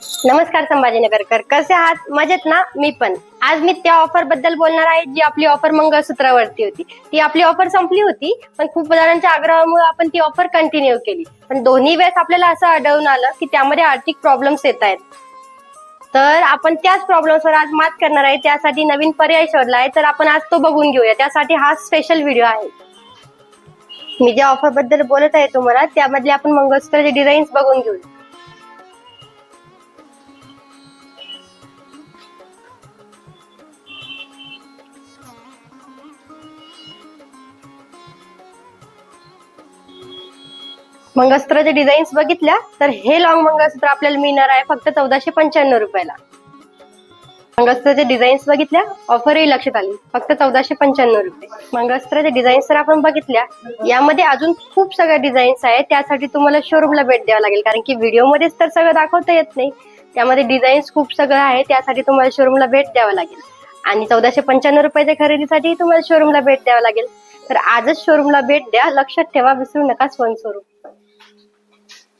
नमस्कार संभाजीनगरकर, कसे आहात? मजेत ना? मी पण. आज मी त्या ऑफर बद्दल बोलणार आहे जी आपली ऑफर मंगळसूत्रावरती होती. ती आपली ऑफर संपली होती, पण खूप जणांच्या आग्रहामुळे आपण ती ऑफर कंटिन्यू केली. पण दोन्ही वेळेस आपल्याला असं आढळून आलं की त्यामध्ये आर्थिक प्रॉब्लेम्स येत आहेत. तर आपण त्याच प्रॉब्लेम्सवर आज मात करणार आहे. त्यासाठी नवीन पर्याय शोधला आहे, तर आपण आज तो बघून घेऊया. त्यासाठी हा स्पेशल व्हिडिओ आहे. मी ज्या ऑफर बद्दल बोलत आहे तुम्हाला त्यामधले आपण मंगळसूत्राचे डिझाईन्स बघून घेऊया. मंगळसूत्राचे डिझाईन्स बघितल्या तर हे लॉंग मंगळसूत्र आपल्याला मिळणार आहे फक्त 1495 रुपयाला. मंगळसूत्राचे डिझाईन्स बघितल्या, ऑफरही लक्षात आली, फक्त 1495 रुपये. मंगळसूत्राचे डिझाईन्स तर आपण बघितल्या, यामध्ये अजून खूप सगळ्या डिझाईन्स आहेत. त्यासाठी तुम्हाला शोरूमला भेट द्यावं लागेल, कारण की व्हिडिओमध्येच तर सगळं दाखवता येत नाही. त्यामध्ये डिझाईन्स खूप सगळं आहे, त्यासाठी तुम्हाला शोरूमला भेट द्यावं लागेल. आणि 1495 रुपयाच्या खरेदीसाठी तुम्हाला शोरूमला भेट द्यावं लागेल. तर आजच शोरूमला भेट द्या. लक्षात ठेवा, विसरू नका स्वयंस्वरूप.